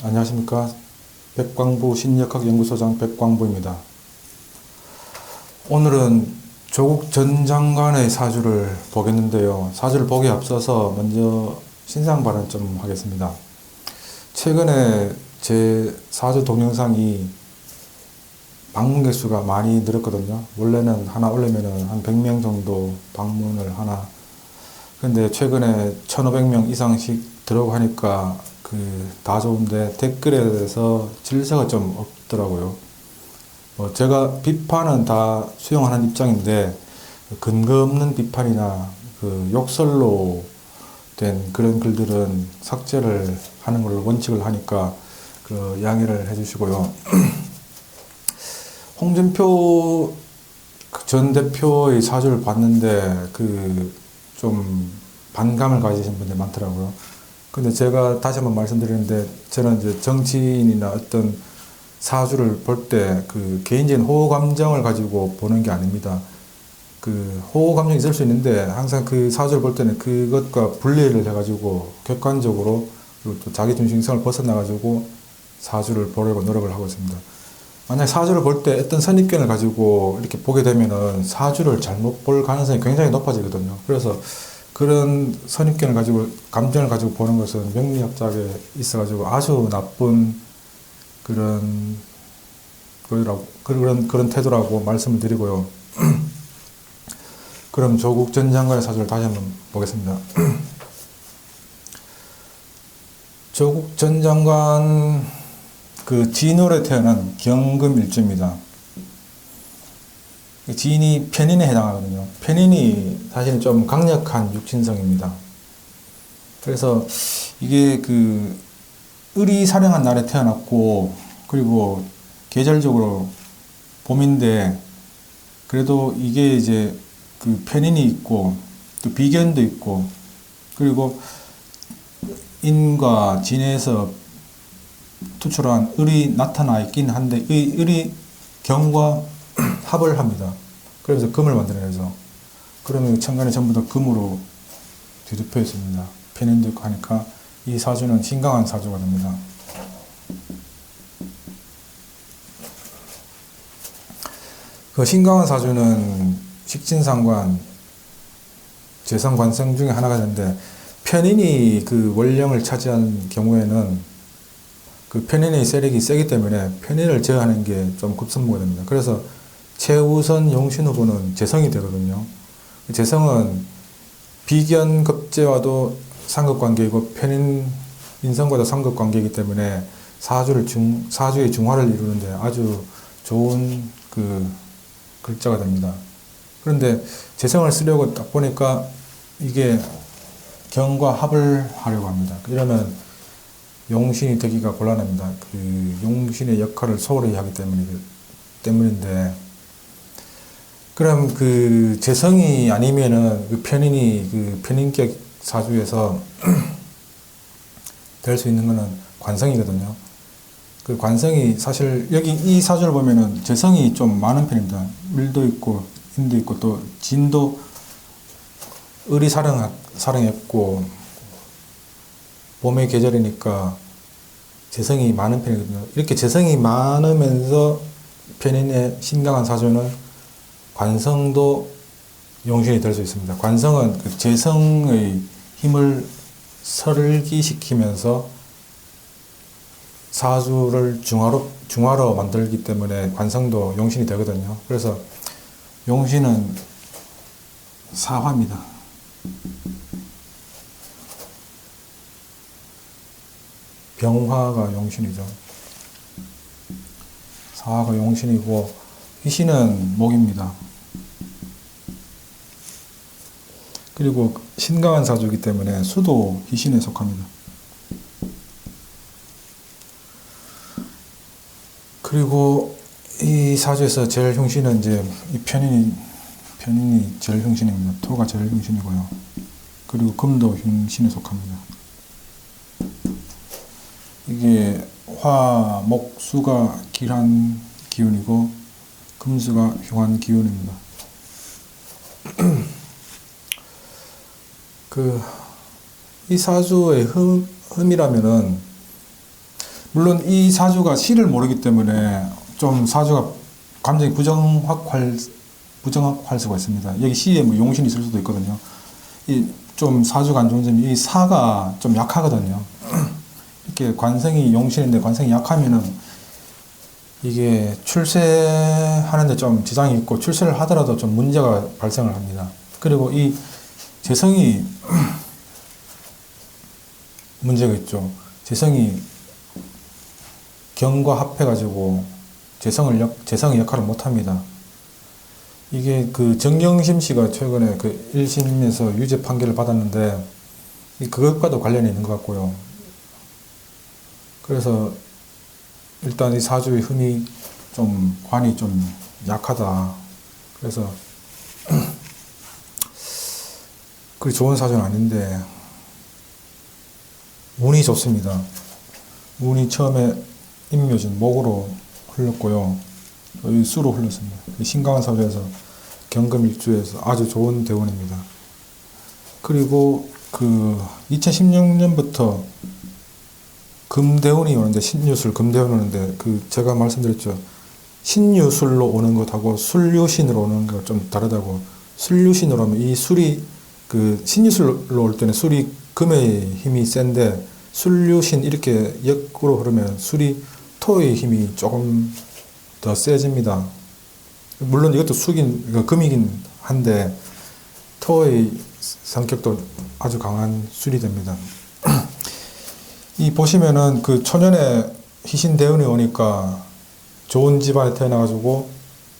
안녕하십니까. 백광부 신역학연구소장 백광부입니다. 오늘은 조국 전 장관의 사주를 보겠는데요. 사주를 보기에 앞서서 먼저 신상 발언 좀 하겠습니다. 최근에 제 사주 동영상이 방문객 수가 많이 늘었거든요. 원래는 하나 올리면은 한 100명 정도 방문을 하나. 근데 최근에 1500명 이상씩 들어오고 하니까 다 좋은데 댓글에 대해서 질서가 좀 없더라고요. 제가 비판은 다 수용하는 입장인데 근거 없는 비판이나 욕설로 된 그런 글들은 삭제를 하는 걸로 원칙을 하니까 양해를 해주시고요. 홍준표 전 대표의 사주를 봤는데 좀 반감을 가지신 분들이 많더라고요. 근데 제가 다시 한번 말씀드리는데 저는 이제 정치인이나 어떤 사주를 볼 때 개인적인 호호 감정을 가지고 보는 게 아닙니다. 호호 감정이 있을 수 있는데 항상 사주를 볼 때는 그것과 분리를 해가지고 객관적으로 그리고 또 자기 중심성을 벗어나가지고 사주를 보려고 노력을 하고 있습니다. 만약 사주를 볼 때 어떤 선입견을 가지고 이렇게 보게 되면은 사주를 잘못 볼 가능성이 굉장히 높아지거든요. 그래서 그런 선입견을 가지고 감정을 가지고 보는 것은 명리학자에 있어가지고 아주 나쁜 그런 태도라고 말씀을 드리고요. 그럼 조국 전 장관의 사주를 다시 한번 보겠습니다. 조국 전 장관 진월에 태어난 경금일주입니다. 진이 편인에 해당하거든요. 편인이 사실은 좀 강력한 육신성입니다. 그래서 이게 을이 사령한 날에 태어났고, 그리고 계절적으로 봄인데, 그래도 이게 이제 편인이 있고, 또 비견도 있고, 그리고 인과 진에서 투출한 을이 나타나 있긴 한데, 을이 경과 합을 합니다. 그래서 금을 만들어내죠. 그러면 천간이 전부 다 금으로 뒤덮여 있습니다. 편인도 있고 하니까 이 사주는 신강한 사주가 됩니다. 신강한 사주는 식진상관, 재성관성 중에 하나가 되는데 편인이 원령을 차지한 경우에는 편인의 세력이 세기 때문에 편인을 제어하는 게 좀 급선무가 됩니다. 그래서 최우선 용신 후보는 재성이 되거든요. 재성은 비견급제와도 상급관계이고 편인 인성과도 상급관계이기 때문에 사주의 중화를 이루는데 아주 좋은 글자가 됩니다. 그런데 재성을 쓰려고 딱 보니까 이게 경과 합을 하려고 합니다. 이러면 용신이 되기가 곤란합니다. 용신의 역할을 소홀히 하기 때문인데, 그럼 재성이 아니면은 편인이 편인격 사주에서 될 수 있는 거는 관성이거든요. 관성이 사실 여기 이 사주를 보면은 재성이 좀 많은 편입니다. 을도 있고 인도 있고 또 진도 을이 사령했고 봄의 계절이니까 재성이 많은 편이거든요. 이렇게 재성이 많으면서 편인의 신강한 사주는 관성도 용신이 될 수 있습니다. 관성은 재성의 힘을 설기시키면서 사주를 중화로 만들기 때문에 관성도 용신이 되거든요. 그래서 용신은 사화입니다. 병화가 용신이죠. 사화가 용신이고 희신은 목입니다. 그리고 신강한 사주이기 때문에 수도 희신에 속합니다. 그리고 이 사주에서 제일 흉신은 이제 이 편인이 제일 흉신입니다. 토가 제일 흉신이고요. 그리고 금도 흉신에 속합니다. 이게 화, 목, 수가 길한 기운이고 금수가 흉한 기운입니다. 이 사주의 흠이라면은 물론 이 사주가 시를 모르기 때문에 좀 사주가 감정이 부정확할 수가 있습니다. 여기 시에 뭐 용신이 있을 수도 있거든요. 이 좀 사주가 안 좋은 점이 이 사가 좀 약하거든요. 이렇게 관성이 용신인데 관성이 약하면은 이게 출세하는데 좀 지장이 있고 출세를 하더라도 좀 문제가 발생을 합니다. 그리고 이 재성이 문제가 있죠. 재성이 경과 합해가지고 재성의 역할을 못합니다. 이게 그 정경심 씨가 최근에 그 1심에서 유죄 판결을 받았는데 그것과도 관련이 있는 것 같고요. 그래서 일단 이 사주의 흠이 좀 관이 좀 약하다. 그래서 그리 좋은 사주는 아닌데 운이 좋습니다. 운이 처음에 임묘진 목으로 흘렀고요. 여기 수로 흘렀습니다. 신강한 사주에서 경금일주에서 아주 좋은 대운입니다. 그리고 그 2016년부터 금대운이 오는데 신유술 금대운이 오는데 그 제가 말씀드렸죠. 신유술로 오는 것하고 술유신으로 오는 거 좀 다르다고. 술유신으로 하면 이 술이 그 신유술로 올 때는 술이 금의 힘이 센데 술유신 이렇게 역으로 흐르면 술이 토의 힘이 조금 더 세집니다. 물론 이것도 금이긴 한데 토의 성격도 아주 강한 술이 됩니다. 이 보시면은 그 초년에 희신 대운이 오니까 좋은 집안에 태어나가지고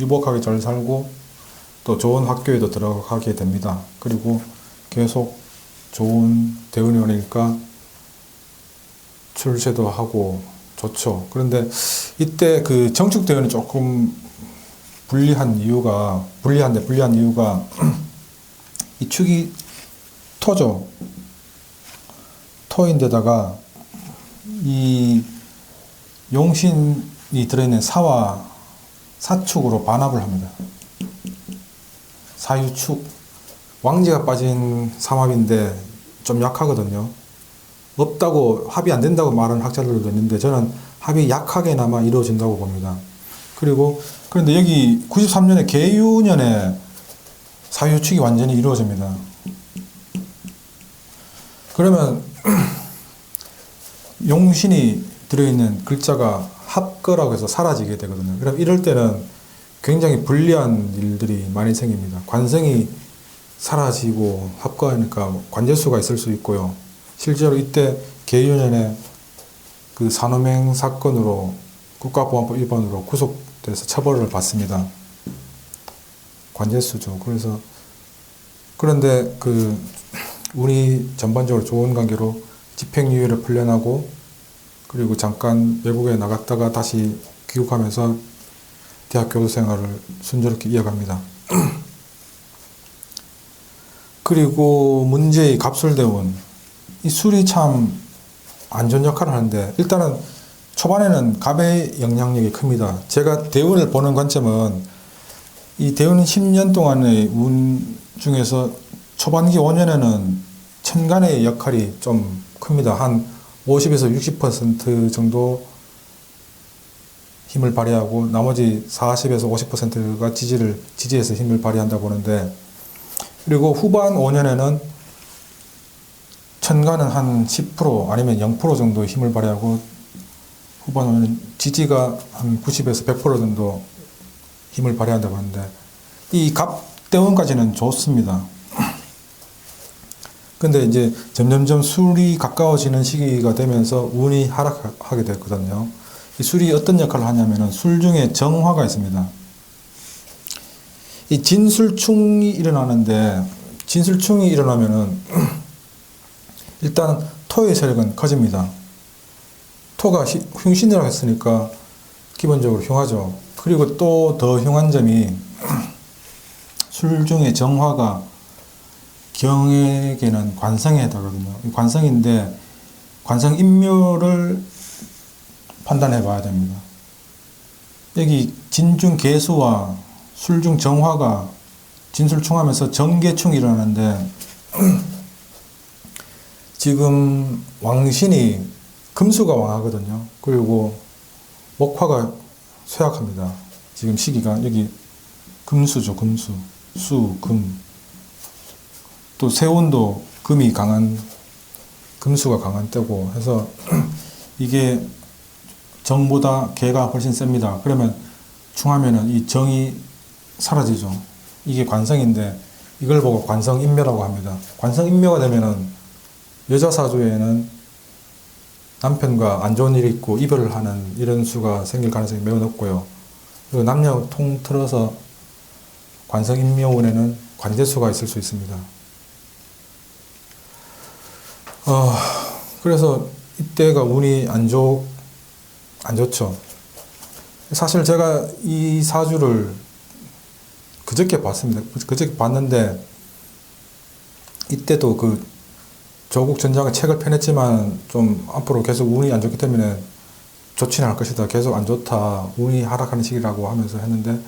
유복하게 잘 살고 또 좋은 학교에도 들어가게 됩니다. 그리고 계속 좋은 대운이 오니까 출세도 하고 좋죠. 그런데 이때 그 정축 대운이 조금 불리한 이유가 이 축이 토죠. 토인데다가 이 용신이 들어있는 사와 사축으로 반합을 합니다. 사유축. 왕지가 빠진 삼합인데 좀 약하거든요. 없다고, 합이 안 된다고 말하는 학자들도 있는데 저는 합이 약하게나마 이루어진다고 봅니다. 그런데 여기 93년에 계유년에 사유축이 완전히 이루어집니다. 그러면 용신이 들어있는 글자가 합거라고 해서 사라지게 되거든요. 그럼 이럴 때는 굉장히 불리한 일들이 많이 생깁니다. 관성이 사라지고 합거하니까 관제수가 있을 수 있고요. 실제로 이때 계유년에 그 산호맹 사건으로 국가보안법 위반으로 구속돼서 처벌을 받습니다. 관제수죠. 그런데 그 운이 전반적으로 좋은 관계로 집행유예를 풀려나고 그리고 잠깐 외국에 나갔다가 다시 귀국하면서 대학 교수 생활을 순조롭게 이어갑니다. 그리고 문제의 갑술대운. 이 술이 참 안 좋은 역할을 하는데 일단은 초반에는 갑의 영향력이 큽니다. 제가 대운을 보는 관점은 이 대운 10년 동안의 운 중에서 초반기 5년에는 천간의 역할이 좀 큽니다. 한 50에서 60% 정도 힘을 발휘하고 나머지 40에서 50%가 지지해서 힘을 발휘한다고 보는데, 그리고 후반 5년에는 천간은 한 10% 아니면 0% 정도 힘을 발휘하고 후반 5년은 지지가 한 90에서 100% 정도 힘을 발휘한다고 하는데 이 갑대운까지는 좋습니다. 근데 이제 점점점 술이 가까워지는 시기가 되면서 운이 하락하게 됐거든요. 이 술이 어떤 역할을 하냐면은 술 중에 정화가 있습니다. 이 진술충이 일어나는데 진술충이 일어나면은 일단 토의 세력은 커집니다. 토가 흉신이라고 했으니까 기본적으로 흉하죠. 그리고 또 더 흉한 점이 술 중에 정화가 경에게는 관성에 해당하거든요. 관성인데 관성 인묘를 판단해 봐야 됩니다. 여기 진중 개수와 술중 정화가 진술충하면서 정계충이 일어나는데 지금 왕신이 금수가 왕하거든요. 그리고 목화가 쇠약합니다. 지금 시기가 여기 금수죠. 금수. 수, 금. 또 세운도 금이 강한, 금수가 강한 때고 해서 이게 정보다 개가 훨씬 셉니다. 그러면 충하면은 이 정이 사라지죠. 이게 관성인데 이걸 보고 관성인묘라고 합니다. 관성인묘가 되면은 여자 사주에는 남편과 안 좋은 일이 있고 이별을 하는 이런 수가 생길 가능성이 매우 높고요. 그리고 남녀 통틀어서 관성인묘운에는 관재수가 있을 수 있습니다. 그래서 이때가 운이 안 좋죠. 사실 제가 이 사주를 그저께 봤습니다. 그저께 봤는데 이때도 그 조국 전장의 책을 펴냈지만 좀 앞으로 계속 운이 안 좋기 때문에 좋지는 않을 것이다. 계속 안 좋다. 운이 하락하는 시기라고 하면서 했는데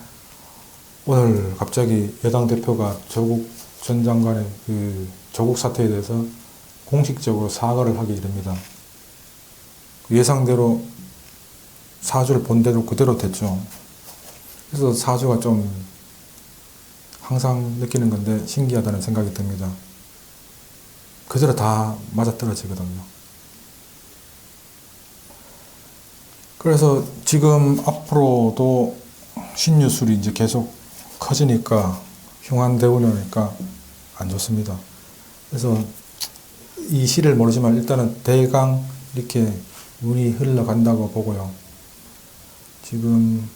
오늘 갑자기 여당 대표가 조국 전 장관의 그 조국 사태에 대해서 공식적으로 사과를 하기 이릅니다. 예상대로 사주를 본 대로 그대로 됐죠. 그래서 사주가 좀 항상 느끼는 건데 신기하다는 생각이 듭니다. 그대로 다 맞아떨어지거든요. 그래서 지금 앞으로도 신유술이 이제 계속 커지니까 흉한대운이 오니까 안 좋습니다. 그래서 이 시를 모르지만 일단은 대강 이렇게 운이 흘러간다고 보고요. 지금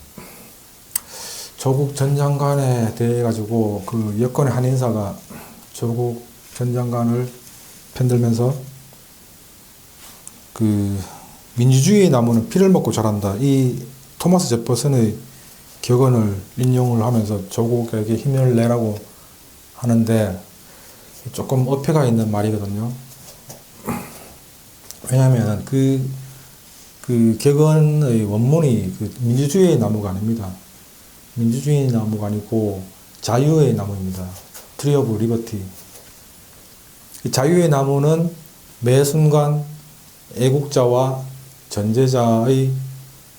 조국 전 장관에 대해 가지고 그 여권의 한 인사가 조국 전 장관을 편들면서 그 민주주의의 나무는 피를 먹고 자란다. 이 토마스 제퍼슨의 격언을 인용을 하면서 조국에게 힘을 내라고 하는데 조금 어폐가 있는 말이거든요. 왜냐하면 그 격언의 원문이 그 민주주의의 나무가 아닙니다. 민주주의 나무가 아니고 자유의 나무입니다. Tree of Liberty. 자유의 나무는 매 순간 애국자와 전제자의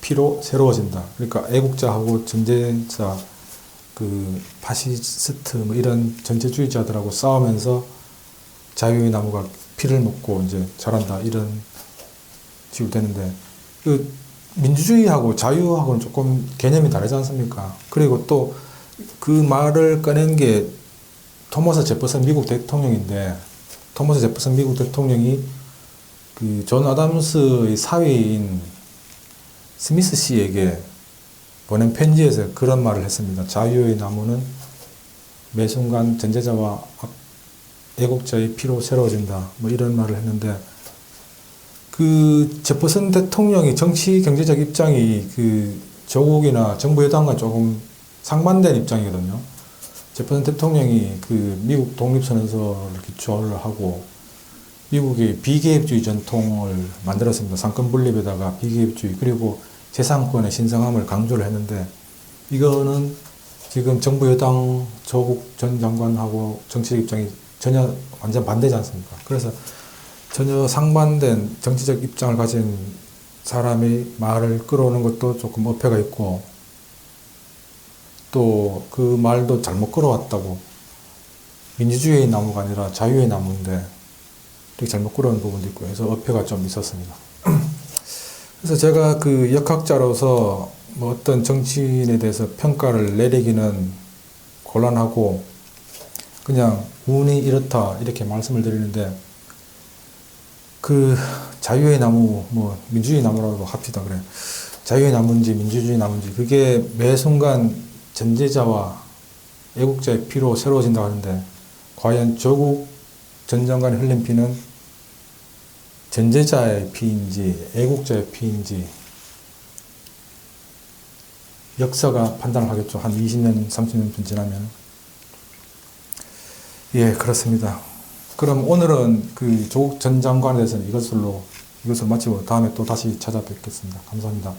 피로 새로워진다. 그러니까 애국자하고 전제자, 그 파시스트 뭐 이런 전체주의자들하고 싸우면서 자유의 나무가 피를 먹고 이제 자란다. 이런 식으로 되는데 그 민주주의하고 자유하고는 조금 개념이 다르지 않습니까? 그리고 또 그 말을 꺼낸 게 토머스 제퍼슨 미국 대통령인데 토머스 제퍼슨 미국 대통령이 그 존 아담스의 사위인 스미스 씨에게 보낸 편지에서 그런 말을 했습니다. 자유의 나무는 매 순간 전제자와 애국자의 피로 새로워진다. 뭐 이런 말을 했는데 그 제퍼슨 대통령이 정치 경제적 입장이 그 조국이나 정부 여당과 조금 상반된 입장이거든요. 제퍼슨 대통령이 그 미국 독립선언서를 기초를 하고 미국의 비개입주의 전통을 만들었습니다. 상권 분립에다가 비개입주의 그리고 재산권의 신성함을 강조를 했는데 이거는 지금 정부 여당 조국 전 장관하고 정치적 입장이 전혀 완전 반대지 않습니까? 그래서 전혀 상반된 정치적 입장을 가진 사람의 말을 끌어오는 것도 조금 어폐가 있고 또 그 말도 잘못 끌어왔다고 민주주의의 나무가 아니라 자유의 나무인데 되게 잘못 끌어온 부분도 있고 해서 어폐가 좀 있었습니다. 그래서 제가 그 역학자로서 뭐 어떤 정치인에 대해서 평가를 내리기는 곤란하고 그냥 운이 이렇다 이렇게 말씀을 드리는데 그 자유의 나무 뭐 민주주의 나무라고 합시다 그래. 자유의 나무인지 민주주의 나무인지 그게 매 순간 전제자와 애국자의 피로 새로워진다고 하는데 과연 조국 전 장관이 흘린 피는 전제자의 피인지 애국자의 피인지 역사가 판단을 하겠죠. 한 20년, 30년 지나면. 예, 그렇습니다. 그럼 오늘은 그 조국 전 장관에 대해서는 이것을 마치고 다음에 또 다시 찾아뵙겠습니다. 감사합니다.